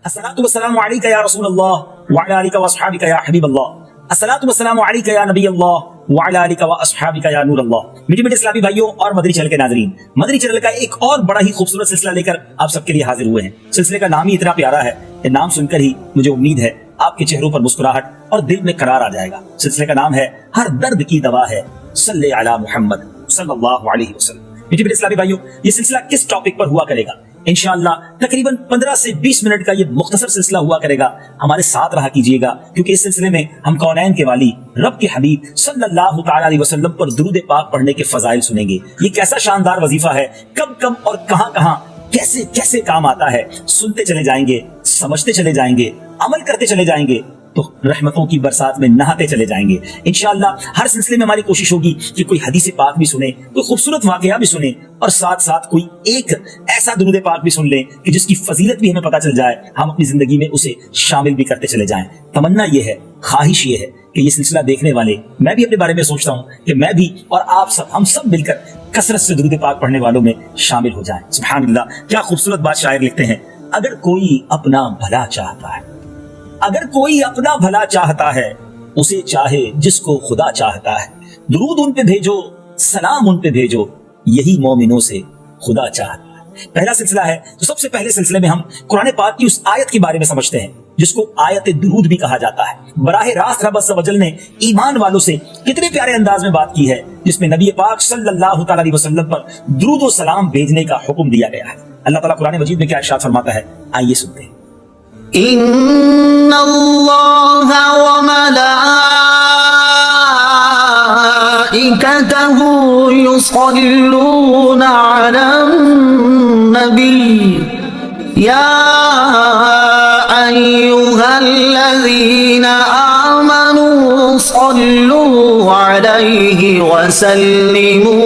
अस्सलातु वस्सलामु अलैका या रसूल अल्लाह व अला आलिका व अस्हाबिका या हबीब अल्लाह, अस्सलातु वस्सलामु अलैका या नबी अल्लाह व अला आलिका व अस्हाबिका या नूर अल्लाह। मीठे मीठे इस्लामी भाइयों और मदनी चैनल के नाज़रीन, मदनी चैनल का एक और बड़ा ही खूबसूरत सिलसिला लेकर आप सबके लिए हाजिर हुए हैं। सिलसिले का नाम ही इतना प्यारा है कि नाम सुनकर ही मुझे उम्मीद है आपके चेहरों पर मुस्कुराहट और दिल में करार आ जाएगा। सिलसिले का नाम है हर दर्द की दवा है सल्ले अला मुहम्मद सल्लल्लाहु अलैहि वसल्लम। मीठे मीठे इस्लामी भाइयों, ये सिलसिला किस टॉपिक पर हुआ करेगा? इंशाअल्लाह तकरीबन 15 से 20 मिनट का ये मुख्तसर सिलसिला हुआ करेगा। हमारे साथ रहा कीजिएगा, क्योंकि इस सिलसिले में हम कौनैन के वाली रब के हबीब सल्लल्लाहु तआला अलैहि वसल्लम पर दुरूद पाक पढ़ने के फजाइल सुनेंगे। ये कैसा शानदार वजीफा है, कब कब और कहां कैसे कैसे काम आता है, सुनते चले जाएंगे, समझते चले जाएंगे, अमल करते चले जाएंगे तो रहमतों की बरसात में नहाते चले जाएंगे। इंशाअल्लाह हर सिलसिले में हमारी कोशिश होगी कि कोई हदीस पाक भी सुने, कोई खूबसूरत वाकया भी सुने और साथ साथ कोई एक ऐसा दुरूद पाक भी सुन लें कि जिसकी फजीलत भी हमें पता चल जाए, हम अपनी जिंदगी में उसे शामिल भी करते चले जाएं। तमन्ना ये है, ख्वाहिश ये है कि ये सिलसिला देखने वाले, मैं भी अपने बारे में सोचता हूँ कि मैं भी और आप सब, हम सब मिलकर कसरत से दुरूद पाक पढ़ने वालों में शामिल हो जाएं। सुभान अल्लाह, क्या खूबसूरत बात शायर लिखते हैं। अगर कोई अपना भला चाहता है, अगर कोई अपना भला चाहता है, उसे चाहे जिसको खुदा चाहता है, दुरूद उन पे भेजो, सलाम उन पे भेजो, यही मोमिनों से खुदा चाहता है। पहला सिलसिला है, तो सबसे पहले सिलसिले में हम कुरान पाक की उस आयत के बारे में समझते हैं जिसको आयत दुरूद भी कहा जाता है। बराह रास्त रब अज़्ज़ व जल ने ईमान वालों से कितने प्यारे अंदाज में बात की है, जिसमें नबी पाक सल्लल्लाहु तआला अलैहि वसल्लम पर दुरूद व सलाम भेजने का हुक्म दिया गया है। अल्लाह ताला कुरान मजीद में क्या इरशाद फरमाता है, आइए सुनते हैं। इन्नल्लाह व मलाइकतहु युसल्लूना अलन नबी या अय्युहल्लज़ीना आमनू सल्लू अलैहि व सल्लिमू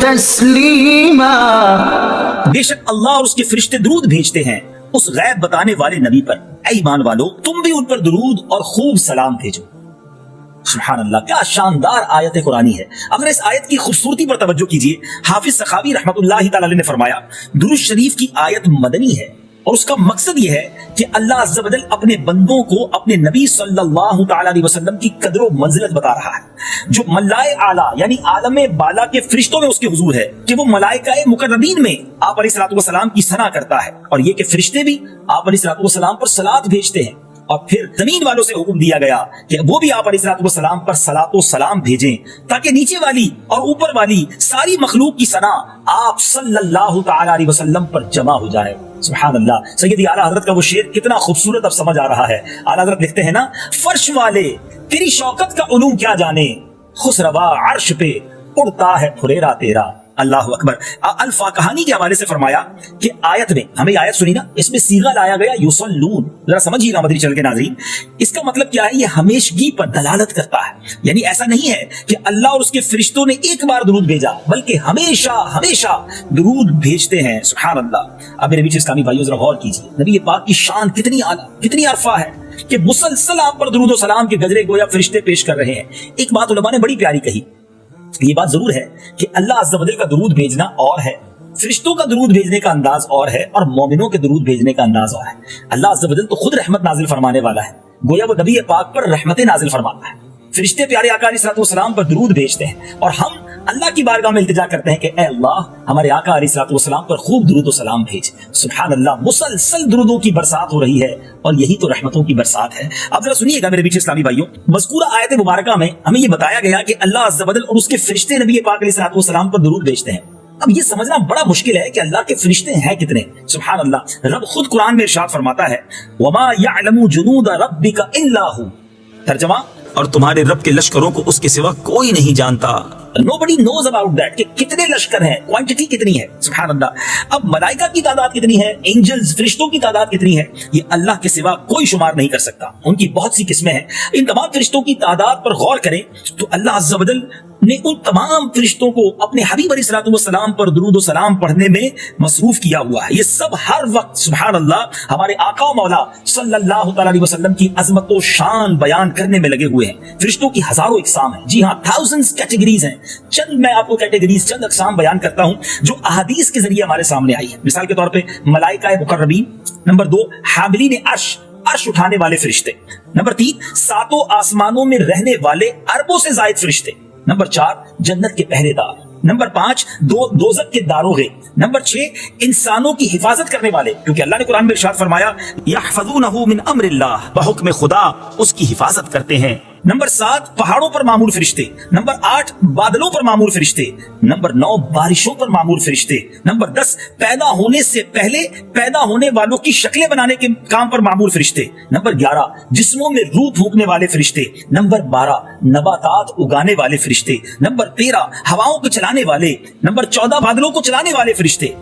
तस्लीमा। बेशक अल्लाह और उसके फरिश्ते दुरूद भेजते हैं उस गैब बताने वाले नबी पर। ऐ ईमान वालों, तुम भी उन पर दुरूद और खूब सलाम भेजो। सुभान अल्लाह, क्या शानदार आयत कुरानी है। अगर इस आयत की खूबसूरती पर तवज्जो कीजिए, हाफिज सखावी रहमतुल्लाहि तआला अलैह ने फरमाया, दुरूद शरीफ की आयत मदनी है और उसका मकसद यह है कि अल्लाह अज़्ज़ व जल अपने बंदों को अपने नबी सल्लल्लाहु तआला अलैहि वसल्लम की कदर व मंजिलत बता रहा है, जो मलाए आला यानी आलमे बाला के फरिश्तों में उसके हुजूर है कि वो मलाइकाए मुकर्रबीन में आप अलैहिस्सलातु वस्सलाम की सना करता है, और ये कि फरिश्ते भी आप अलैहिस्सलातु वस्सलाम पर सलात भेजते हैं। और फिर जमीन वालों से हुक्म दिया गया कि वो भी आप अलैहिस्सलातु वस्सलाम पर सलातो सलाम भेजें, ताकि नीचे वाली और ऊपर वाली सारी मखलूक की सना आप सल्लल्लाहु तआला अलैहि वसल्लम पर जमा हो जाए। सुभान अल्लाह, सैयदी आला हजरत का वो शेर कितना खूबसूरत अब समझ आ रहा है। आला हजरत लिखते हैं ना, फर्श वाले तेरी शौकत का उलूम क्या जाने, खुसरवा अर्श पे उड़ता है फुरेरा तेरा। अल्लाह अकबर। अल्फा कहानी के हवाले से फरमाया कि आयत में, हमें आयत सुनी ना, इसमें सीगा लाया गया युसल्लून। जरा समझिएगा मदनी चैनल के नाज़रीन, इसका मतलब क्या है? ये हमेशगी पर दलालत करता है। यानी ऐसा नहीं है कि अल्लाह और उसके फरिश्तों ने एक बार दुरूद भेजा, बल्कि हमेशा हमेशा दुरूद भेजते हैं। सुभान अल्लाह। अब मेरे बीच इस्लामी भाइयों जरा गौर कीजिए, नबी पाक की शान कितनी आला, कितनी अरफा है कि मुसलसल आप पर दुरूद व सलाम के गजरे गोया फरिश्ते पेश कर रहे हैं। एक बात उलमा ने बड़ी प्यारी कही, ये बात जरूर है कि अल्लाह अज़्ज़ व जल का दुरूद भेजना और है, फरिश्तों का दुरूद भेजने का अंदाज और है, और मोमिनों के दुरूद भेजने का अंदाज और है। अल्लाह अज़्ज़ व जल तो खुद रहमत नाजिल फरमाने वाला है, गोया वो नबी पाक पर रहमतें नाजिल फरमाता है। फरिश्ते प्यारे आका अलैहिस्सलातु वस्सलाम पर दुरूद भेजते हैं और हम अल्लाह की बारगाह में इल्तिजा करते हैं कि ऐ अल्लाह, हमारे आका अलैहिस्सलातु वस्सलाम पर खूब दुरूद व सलाम भेज। सुभान अल्लाह, मुसलसल दुरूदों की बरसात हो रही है और यही तो रहमतों की बरसात है। अब जरा सुनिएगा मेरे बीच इस्लामी भाइयों, मज़कूरा आयत मुबारका में हमें ये बताया गया कि अल्लाह अज़्ज़ व जल और उसके फरिश्ते नबी पाक अलैहिस्सलातु वस्सलाम पर दुरूद भेजते हैं। अब ये समझना बड़ा मुश्किल है कि अल्लाह के फरिश्ते हैं कितने। सुभान अल्लाह, रब खुद कुरान में इरशाद फरमाता है, वमा यअलमु जुनूद रब्बिका इल्ला हु। तर्जुमा, और तुम्हारे रब के लश्करों को उसके सिवा कोई नहीं जानता। Nobody knows about that, कि कितने लश्कर हैं, क्वांटिटी कितनी है। सुभान अल्लाह। अब मलाइका की तादाद कितनी है, एंजल्स फरिश्तों की तादाद कितनी है, ये अल्लाह के सिवा कोई शुमार नहीं कर सकता। उनकी बहुत सी किस्में हैं। इन तमाम फरिश्तों की तादाद पर गौर करें तो अल्लाह अज़्ज़ व जल نے उन तमाम फरिश्तों को अपने हबीब अलैहिस्सलाम पर दुरूद व सलाम पढ़ने में मसरूफ किया हुआ है। ये सब हर वक्त सुभान अल्लाह हमारे आका मौला सल्लल्लाहु अलैहि वसल्लम की अजमत व शान बयान करने में लगे हुए हैं। फरिश्तों की हजारों इकसाम है, जी हाँ, थाउजेंड्स कैटेगरीज हैं। चंद मैं आपको कैटेगरीज, चंद अकसाम बयान करता हूं जो अहादीस के जरिए हमारे सामने आई है। मिसाल के तौर पे मलाइका मुकर्रबीन, नंबर 2 हामिलीन अर्श उठाने वाले फरिश्ते, नंबर 3 सातों आसमानों में रहने वाले अरबों से जायद फरिश्ते, नंबर 4 जन्नत के पहरेदार, नंबर 5 दोज़ख के दारोगे, नंबर 6 इंसानों की हिफाजत करने वाले, क्योंकि अल्लाह ने कुरान में इरशाद फरमाया यहफज़ूनहु मिन अम्रिल्लाह, बहुक्म खुदा उसकी हिफाजत करते हैं। नंबर 7 पहाड़ों पर मामूर फरिश्ते, नंबर 8 बादलों पर मामूर फरिश्ते, नंबर 9 बारिशों पर मामूर फरिश्ते, नंबर 10 पैदा होने से पहले पैदा होने वालों की शक्लें बनाने के काम पर मामूर फरिश्ते, नंबर 11 जिस्मों में रूह फूंकने वाले फरिश्ते, नंबर 12 नबातात उगाने वाले फरिश्ते, नंबर 13 हवाओं को चलाने वाले, नंबर 14 बादलों को चलाने वाले फरिश्ते।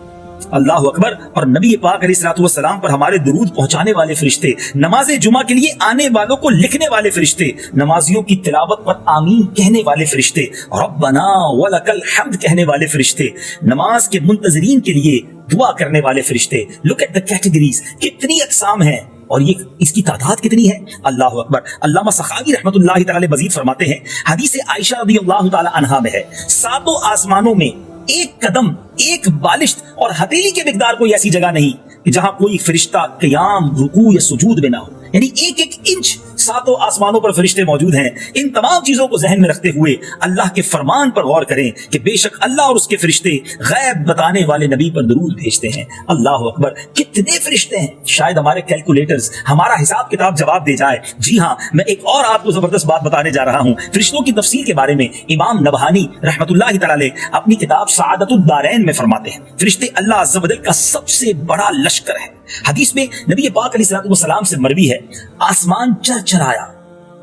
अल्लाह अकबर। और नबी पाक अलैहिस्सलाम पर हमारे दुरूद पहुंचाने वाले फरिश्ते, नमाज जुमा के लिए आने वालों को लिखने वाले फरिश्ते, नमाजियों की तिलावत पर आमीन कहने वाले फरिश्ते, रब्बना वलकल हम्द कहने वाले फरिश्ते, नमाज के मुंतजरीन के लिए दुआ करने वाले फरिश्ते। लुक एट द कैटेगरीज, कितनी अकसाम है और ये इसकी तादाद कितनी है। अल्लाह अकबर। अल्लामा सखावी रहमतुल्लाहि तआला मजीद फरमाते हैं, हदीस आयशा रज़ियल्लाहु तआला अन्हा में है, सातों आसमानों में एक कदम, एक बालिश और हथेली के मिकदार कोई ऐसी जगह नहीं कि जहां कोई फरिश्ता क़याम, रुकू या सुजूद में ना हो। यानी एक एक इंच सातों आसमानों पर फरिश्ते मौजूद हैं। इन तमाम चीजों को जहन में रखते हुए अल्लाह के फरमान पर गौर करें कि बेशक अल्लाह और उसके फरिश्ते गैब बताने वाले नबी पर दुरूद भेजते हैं। अल्लाह अकबर। कितने फरिश्ते हैं, शायद हमारे कैलकुलेटर्स हमारा हिसाब किताब जवाब दे जाए। जी हाँ, मैं एक और आपको जबरदस्त बात बताने जा रहा हूँ फरिश्तों की तफसील के बारे में। इमाम नबहानी रहमतुल्लाहि तआला अलैह अपनी किताब सआदतुद दारैन में फरमाते हैं, फरिश्ते अल्लाह अज़्ज़ व जल का सबसे बड़ा लश्कर है। हदीस में नबी पाक अलैहिस्सलाम से मरवी है, आसमान चरचराया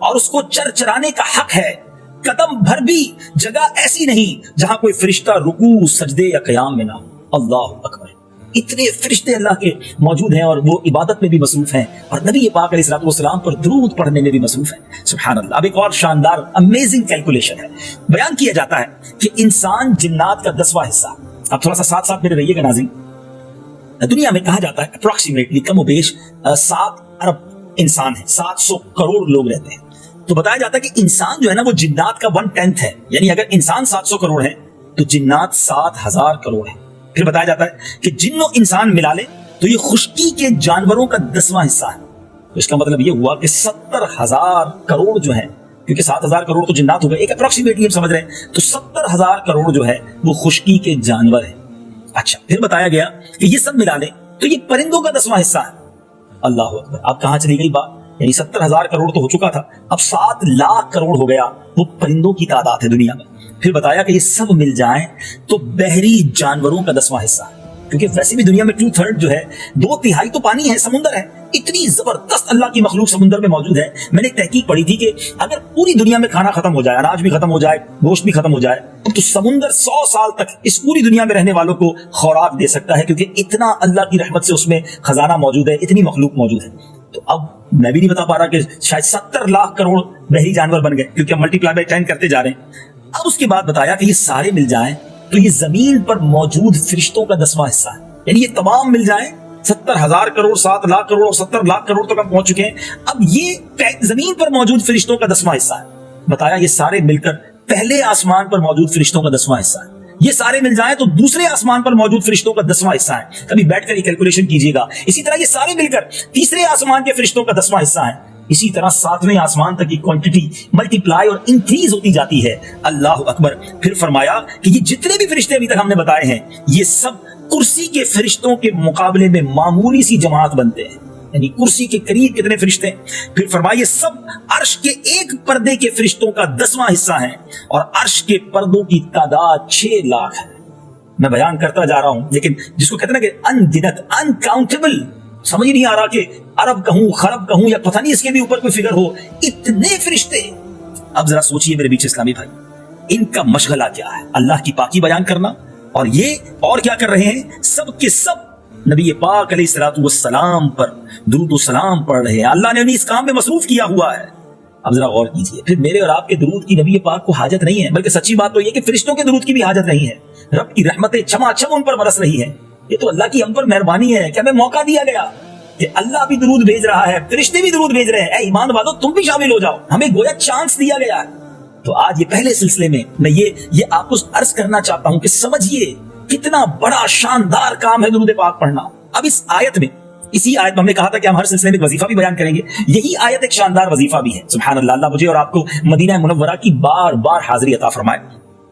और उसको चरचराने का हक है। कदम भर भी जगह ऐसी नहीं जहां कोई फरिश्ता रुकू, सजदे या क़याम में ना हो। अल्लाह अकबर। इतने फरिश्ते अल्लाह के मौजूद हैं और वो इबादत में भी मसरूफ हैं और नबी पाक अलैहिस्सलाम पर दुरूद पढ़ने में भी मसरूफ हैं। सुभान अल्लाह। अब एक और शानदार अमेजिंग कैलकुलेशन है। बयान किया जाता है कि इंसान जिन्नात का 10वां हिस्सा। अब थोड़ा सा साथ साथ मेरे रहिएगा नाज़रीन। दुनिया में कहा जाता है अप्रोक्सीमेटली कमोबेश 7 अरब इंसान है, 700 करोड़ लोग रहते हैं। तो बताया जाता है कि इंसान जो है ना वो जिन्नात का 1/10 है। यानी अगर इंसान 700 करोड़ है तो जिन्नात 7000 करोड़ है। फिर बताया जाता है कि जिन्नो इंसान मिला ले तो ये खुश्की के जानवरों का 10वां हिस्सा है। तो इसका मतलब ये हुआ कि 70,000 करोड़ जो है, क्योंकि 7000 करोड़ तो जिन्नात हो गए, एक अप्रोक्सीमेटली हम समझ रहे हैं, तो 70,000 करोड़ जो है वो खुश्की के जानवर है। अच्छा, फिर बताया गया कि ये सब मिला ले तो ये परिंदों का 10वां हिस्सा है। अल्लाह अकबर। अब कहां चली गई बात? यानी 70,000 करोड़ तो हो चुका था, अब 7 लाख करोड़ हो गया, वो परिंदों की तादाद है दुनिया में। फिर बताया कि ये सब मिल जाए तो बहरी जानवरों का 10वां हिस्सा है, क्योंकि वैसे भी दुनिया में 2/3 जो है, 2/3 तो पानी है, समुंदर है। इतनी जबरदस्त अल्लाह की मखलूक समुंदर में मौजूद है। मैंने एक तहकीक पढ़ी थी कि अगर पूरी दुनिया में खाना खत्म हो जाए, अनाज भी खत्म हो जाए, गोश्त भी खत्म हो जाए, तो समुंदर 100 साल तक इस पूरी दुनिया में रहने वालों को खुराक दे सकता है, क्योंकि इतना अल्लाह की रहमत से उसमें खजाना मौजूद है, इतनी मखलूक मौजूद है। तो अब मैं भी नहीं बता पा रहा कि शायद 70 लाख करोड़ बहरी जानवर बन गए, क्योंकि हम मल्टीप्लाई बाय 10 करते जा रहे हैं। अब उसके बाद बताया कि ये सारे मिल जाएं तो ये जमीन पर मौजूद फरिश्तों का 10वां हिस्सा है। यानी ये तमाम मिल जाएं, 70,000 करोड़, 7 लाख करोड़ और 70 लाख करोड़ तक हम पहुंच चुके हैं। अब ये जमीन पर मौजूद फरिश्तों का 10वां हिस्सा है। बताया ये सारे मिलकर पहले आसमान पर मौजूद फरिश्तों का 10वां हिस्सा है। ये सारे मिल जाएं तो दूसरे आसमान पर मौजूद फरिश्तों का 10वां हिस्सा है। कभी बैठकर ये कैलकुलेशन कीजिएगा। इसी तरह ये सारे मिलकर तीसरे आसमान के फरिश्तों का 10वां हिस्सा है। इसी तरह 7वें आसमान तक की क्वांटिटी मल्टीप्लाई और इंक्रीज होती जाती है। अल्लाह अकबर। फिर फरमाया कि ये जितने भी फरिश्ते अभी तक हमने बताए हैं, ये सब कुर्सी के फरिश्तों के मुकाबले में मामूली सी जमात बनते हैं। यानी कुर्सी के करीब कितने फरिश्ते हैं। फिर फरमाइए सब अर्श के एक पर्दे के फरिश्तों का 10वां हिस्सा है और अर्श के पर्दों की तादाद 6 लाख है। मैं बयान करता जा रहा हूं, लेकिन जिसको कहते हैं ना कि अनगिनत, अनकाउंटेबल, समझ ही नहीं आ रहा कि अरब कहूं, खरब कहूं या पता नहीं इसके भी ऊपर कोई फिगर हो, इतने फरिश्ते। अब जरा सोचिए मेरे बीच इस्लामी भाई, इनका मशगला क्या है? अल्लाह की पाकी बयान करना, और ये और क्या कर रहे हैं? सब के सब नबी पाक अलैहिस्सलातु वस्सलाम पर दुरूद व सलाम पढ़ रहे हैं। अल्लाह ने उन्हें इस काम में मसरूफ किया हुआ है। اب ذرا غور کیجیے، پھر میرے اور آپ کے درود کی نبی پاک کو حاجت نہیں ہے، بلکہ سچی بات تو یہ کہ فرشتوں کے درود کی بھی حاجت نہیں ہے۔ رب کی رحمتیں چھما چھم ان پر برس رہی ہیں۔ یہ تو اللہ کی ہم پر مہربانی ہے کہ ہمیں موقع دیا گیا کہ اللہ بھی درود بھیج رہا ہے، فرشتے بھی درود بھیج رہے ہیں، اے ایمان والو تم بھی شامل ہو جاؤ، ہمیں گویا چانس دیا گیا ہے۔ تو آج یہ پہلے سلسلے میں یہ آپ کو عرض کرنا چاہتا ہوں کہ سمجھیے کتنا بڑا شاندار کام ہے درود پاک پڑھنا۔ اب اس آیت میں، اسی آیت میں ہم نے کہا تھا کہ ہم ہر سلسلے میں ایک وظیفہ بھی بیان کریں گے، یہی آیت ایک شاندار وظیفہ بھی ہے۔ سبحان اللہ، اللہ مجھے اور آپ کو مدینہ منورہ کی بار بار حاضری عطا فرمائے۔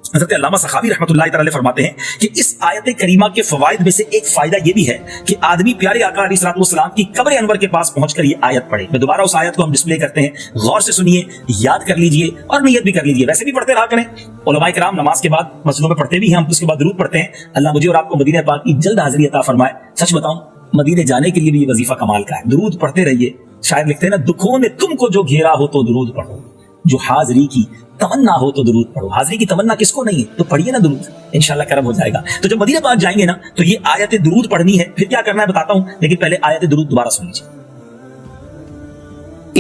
حضرت علامہ سخاوی رحمۃ اللہ تعالی فرماتے ہیں کہ اس آیت کریمہ کے فوائد میں سے ایک فائدہ یہ بھی ہے کہ آدمی پیارے آقا علیہ الصلوۃ والسلام کی قبر انور کے پاس پہنچ کر یہ آیت پڑھے۔ میں دوبارہ اس آیت کو ہم ڈسپلے کرتے ہیں، غور سے سنیے، یاد کر لیجئے اور نیت بھی کر لیجئے، ویسے بھی پڑھتے رہا کریں۔ علماء کرام نماز کے بعد مسجدوں میں پڑھتے بھی ہیں، ہم اس کے بعد درود پڑھتے ہیں۔ اللہ مجھے اور آپ کو مدینہ پاک کی جلد حاضری عطا فرمائے۔ سچ بتاؤں، مدینے جانے کے لیے بھی یہ وظیفہ کمال کا ہے۔ درود پڑھتے رہیے۔ شاعر لکھتے ہیں نا، دکھوں نے تم کو جو گھیرا ہو تو درود پڑھو، جو حاضری کی تمنا ہو تو درود پڑھو۔ حاضری کی تمنا کس کو نہیں ہے؟ تو پڑھیے نا درود، انشاءاللہ کرم ہو جائے گا۔ تو جب مدینہ پاک جائیں گے نا تو یہ آیت درود پڑھنی ہے، پھر کیا کرنا ہے بتاتا ہوں، لیکن پہلے آیت درود دوبارہ سن لیجیے۔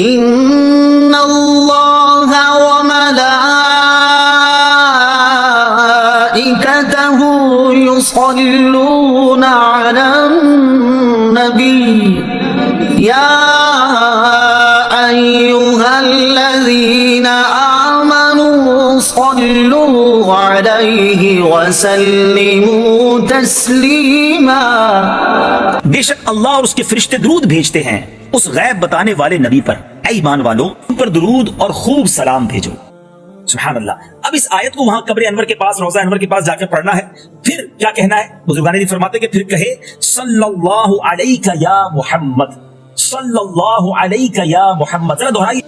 ان اللہ وملائکتہ یصلون علی النبی یا ایہا الذین آمنوا صلوا علیہ وسلموا تسلیما۔ بے شک اللہ اور اس کے فرشتے درود بھیجتے ہیں اس غیب بتانے والے نبی پر، اے ایمان والو ان پر درود اور خوب سلام بھیجو۔ سبحان اللہ۔ اب اس آیت کو وہاں قبر انور کے پاس، روضہ انور کے پاس جا کر پڑھنا ہے۔ پھر کیا کہنا ہے؟ بزرگان دین فرماتے کہ پھر کہے صلی اللہ علیہ یا محمد، صلی اللہ علیہ یا محمد۔ ذرا دہرائیے،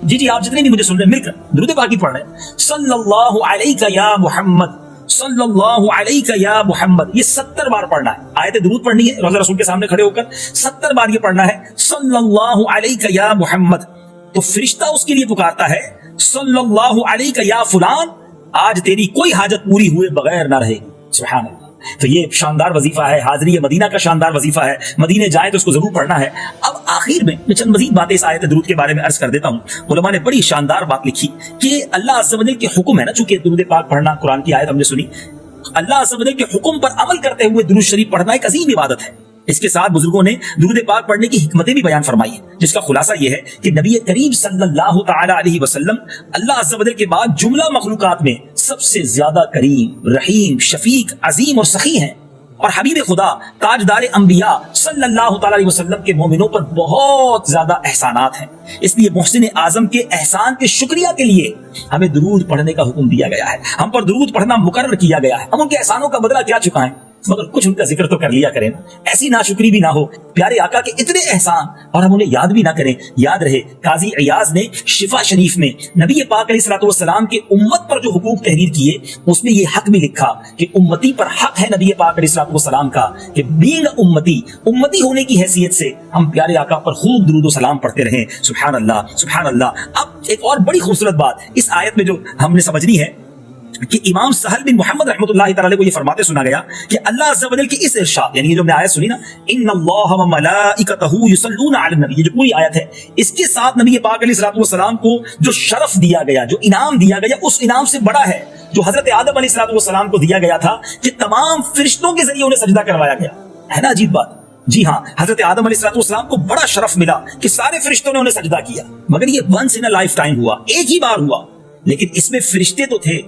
جی آپ جتنے بھی مجھے سن رہے ہیں مل کر درود پاک ہی پڑھ رہے ہیں۔ صلی اللہ علیہ یا محمد، صلی اللہ علیہ یا محمد، یہ 70 بار پڑھنا ہے۔ آیت درود پڑھنی ہے، روضہ رسول کے سامنے کھڑے ہو کر 70 بار یہ پڑھنا ہے، صلی اللہ علیہ یا محمد۔ تو فرشتہ اس کے لیے پکارتا ہے، صلی اللہ علیہ یا فلان، آج تیری کوئی حاجت پوری ہوئے بغیر نہ رہے گی۔ سبحان اللہ۔ تو یہ شاندار وظیفہ ہے، حاضری مدینہ کا شاندار وظیفہ ہے، مدینے جائے تو اس کو ضرور پڑھنا ہے۔ اب آخر میں چند مزید باتیں اس آیت درود کے بارے میں عرض کر دیتا ہوں۔ علماء نے بڑی شاندار بات لکھی کہ اللہ عز و جل کے حکم ہے نا، چونکہ درود پاک پڑھنا قرآن کی آیت ہم نے سنی، اللہ عز و جل کے حکم پر عمل کرتے ہوئے درود شریف پڑھنا ایک عظیم عبادت ہے۔ اس کے ساتھ بزرگوں نے درود پاک پڑھنے کی حکمتیں بھی بیان فرمائی ہیں، جس کا خلاصہ یہ ہے کہ نبی کریم صلی اللہ تعالی علیہ وسلم اللہ عز و جل کے بعد جملہ مخلوقات میں سب سے زیادہ کریم، رحیم، شفیق، عظیم اور سخی ہیں، اور حبیب خدا تاجدار انبیاء صلی اللہ تعالی علیہ وسلم کے مومنوں پر بہت زیادہ احسانات ہیں۔ اس لیے محسن اعظم کے احسان کے شکریہ کے لیے ہمیں درود پڑھنے کا حکم دیا گیا ہے، ہم پر درود پڑھنا مقرر کیا گیا ہے۔ ہم ان کے احسانوں کا بدلہ کیا چکائیں، مگر کچھ ان کا ذکر تو کر لیا کریں، ایسی ناشکری بھی نہ ہو۔ پیارے آقا کے اتنے احسان اور ہم انہیں یاد بھی نہ کریں۔ یاد رہے قاضی عیاض نے شفا شریف میں نبی پاک علیہ الصلوۃ والسلام کے امت پر جو حقوق تحریر کیے، اس میں یہ حق بھی لکھا کہ امتی پر حق ہے نبی پاک علیہ الصلوۃ والسلام کا کہ بینگ امتی ہونے کی حیثیت سے ہم پیارے آقا پر خوب درود و سلام پڑھتے رہیں۔ سبحان اللہ، سبحان اللہ۔ اب ایک اور بڑی خوبصورت بات اس آیت میں جو ہم نے سمجھنی ہے کہ امام سہل بن محمد رحمۃ اللہ تعالی کو یہ فرماتے سنا گیا کہ اللہ عز و جل کی اس ارشاد، یعنی یہ جو ہم نے آیت سنی نا، ان اللہ وملائکتہ یصلون علی النبی، یہ جو پوری آیت ہے، اس کے ساتھ نبی پاک علیہ الصلوۃ والسلام کو جو شرف دیا گیا، جو انعام دیا گیا، اس انعام سے بڑا ہے جو حضرت آدم علیہ الصلوۃ والسلام کو دیا گیا تھا کہ تمام فرشتوں کے ذریعے انہیں سجدہ کروایا گیا۔ ہے نا عجیب بات؟ جی ہاں، حضرت آدم علیہ الصلوۃ والسلام کو بڑا شرف ملا کہ سارے فرشتوں نے انہیں سجدہ کیا، مگر یہ once in a life time ہوا، ایک ہی بار ہوا۔ لیکن اس میں فرشتے تو تھے،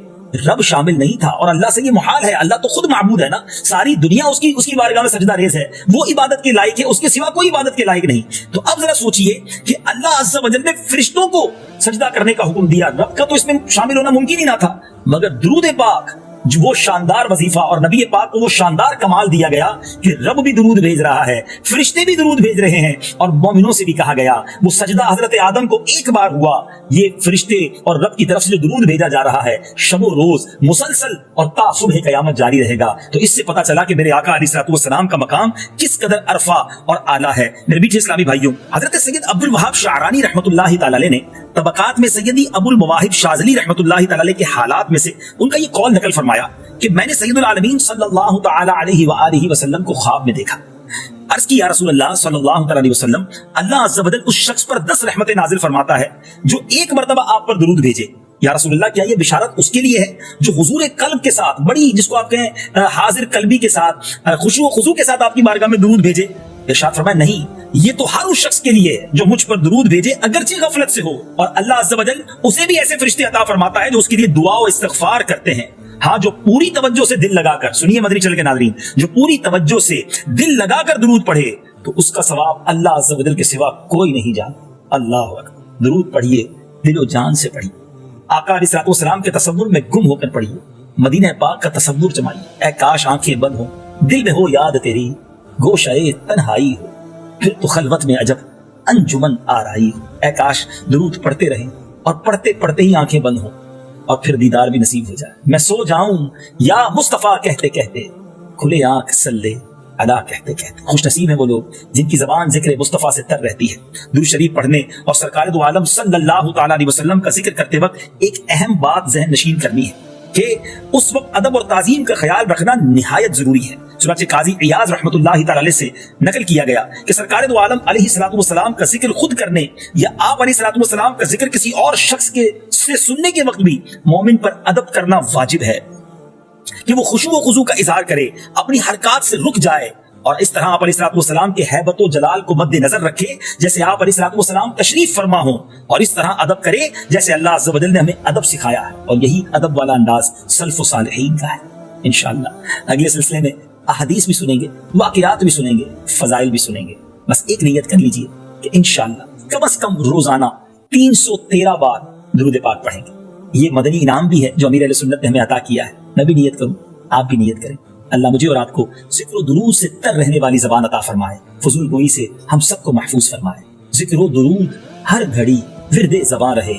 رب شامل نہیں تھا، اور اللہ سے یہ محال ہے، اللہ تو خود معبود ہے نا، ساری دنیا اس کی بارگاہ میں سجدہ ریز ہے، وہ عبادت کے لائق ہے، اس کے سوا کوئی عبادت کے لائق نہیں۔ تو اب ذرا سوچئے کہ اللہ عز و جل نے فرشتوں کو سجدہ کرنے کا حکم دیا، رب کا تو اس میں شامل ہونا ممکن ہی نہ تھا، مگر درود پاک جو وہ شاندار وظیفہ اور نبی پاک کو وہ شاندار کمال دیا گیا کہ رب بھی درود بھیج رہا ہے، فرشتے بھی درود بھیج رہے ہیں، اور مومنوں سے بھی کہا گیا وہ سجدہ حضرت آدم کو ایک بار ہوا، یہ فرشتے اور رب کی طرف سے جو درود بھیجا جا رہا ہے شب و روز مسلسل اور تا صبح قیامت جاری رہے گا۔ تو اس سے پتہ چلا کہ میرے آقا علیہ الصلوۃ والسلام کا مقام کس قدر عرفہ اور اعلیٰ ہے۔ میرے میٹھے اسلامی بھائیوں، حضرت سید عبد الوہاب شعرانی رحمۃ اللہ تعالی علیہ نے طبقات میں سیدی ابو المواہب شاذلی رحمۃ اللہ تعالی علیہ کے حالات میں سے ان کا یہ قول نقل فرمایا کہ میں نے سید العالمین صلی اللہ تعالی علیہ وآلہ وسلم کو خواب میں دیکھا عرض کی یا رسول اللہ صلی اللہ علیہ وسلم، اللہ عز و جل اس شخص پر 10 رحمتیں نازل فرماتا ہے جو ایک مرتبہ آپ پر درود بھیجے۔ یا رسول اللہ کیا یہ بشارت اس کے لیے ہے جو حضور قلب کے ساتھ، بڑی جس کو آپ کہیں حاضر قلبی کے ساتھ، خشوع و خضوع کے ساتھ آپ کی بارگاہ میں درود بھیجے؟ ارشاد فرمایا نہیں، یہ تو ہر اس شخص کے لیے ہے جو مجھ پر درود بھیجے اگرچہ غفلت سے ہو، اور اللہ عز و جل اسے بھی ایسے فرشتے عطا فرماتا ہے جو اس کے لیے دعا و استغفار کرتے ہیں۔ ہاں، جو پوری توجہ سے دل لگا کر، سنیے مدنی چینل کے ناظرین، جو پوری توجہ سے دل لگا کر درود پڑھے تو اس کا ثواب اللہ عز و جل کے سوا کوئی نہیں جانتا۔ اللہ اکبر، درود پڑھیے، دل و جان سے پڑھیے، آقا علیہ الصلوۃ والسلام کے تصور میں گم ہو کر پڑھیے، مدینہ پاک کا تصور جمائیے۔ اے کاش آنکھیں بند ہوں، دل میں ہو یاد تیری، گوشہ تنہائی ہو، پھر تو خلوت میں عجب انجمن آرائی ہو۔ اے کاش درود پڑھتے رہیں اور پڑھتے پڑھتے ہی آنکھیں بند ہوں اور پھر دیدار بھی نصیب ہو جائے۔ میں سو جاؤں یا مصطفیٰ کہتے کہتے، کھلے آنکھ صلی علی کہتے کہتے۔ خوش نصیب ہیں وہ لوگ جن کی زبان ذکر مصطفیٰ سے تر رہتی ہے۔ درود شریف پڑھنے اور سرکار دو عالم صلی اللہ تعالی علیہ وسلم کا ذکر کرتے وقت ایک اہم بات ذہن نشین کرنی ہے کہ اس وقت ادب اور تعظیم کا خیال رکھنا نہایت ضروری ہے۔ چنانچہ قاضی عیاض رحمۃ اللہ تعالی علیہ سے نقل کیا گیا کہ سرکار دو عالم علیہ الصلوۃ والسلام کا ذکر خود کرنے یا آپ علیہ الصلوۃ والسلام کا ذکر کسی اور شخص کے سے سننے کے وقت بھی مومن پر ادب کرنا واجب ہے کہ وہ خشوع و خضوع کا اظہار کرے، اپنی حرکات سے رک جائے اور اس طرح آپ علیہ الصلوۃ والسلام کے ہیبت و جلال کو مد نظر رکھے جیسے آپ علیہ الصلوۃ والسلام تشریف فرما ہوں، اور اس طرح ادب کرے جیسے اللہ عز و جل نے ہمیں ادب سکھایا ہے، اور یہی ادب والا انداز سلف و صالحین کا ہے۔ انشاءاللہ اگلے سلسلے میں احادیث بھی سنیں گے، واقعات بھی سنیں گے، فضائل بھی سنیں گے۔ بس ایک نیت کر لیجئے کہ انشاءاللہ کم از کم روزانہ 313 بار درود پاک پڑھیں گے۔ یہ مدنی انعام بھی ہے جو امیر اہل سنت نے ہمیں عطا کیا ہے۔ میں بھی نیت کروں، آپ بھی نیت کریں۔ اللہ مجھے اور آپ کو ذکر و درود سے تر رہنے والی زبان عطا فرمائے، فضول گوئی سے ہم سب کو محفوظ فرمائے۔ ذکر و درود ہر گھڑی ورد زبان رہے،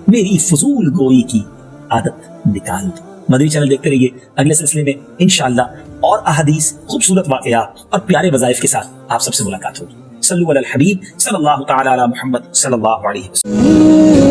میری فضول گوئی کی عادت نکال دو۔ مدنی چینل دیکھتے رہیے، اگلے سلسلے میں انشاءاللہ اور احادیث، خوبصورت واقعات اور پیارے وظائف کے ساتھ آپ سب سے ملاقات ہوگی۔ صلو علی الحبیب صلی اللہ تعالی علی محمد صلی اللہ علیہ وسلم۔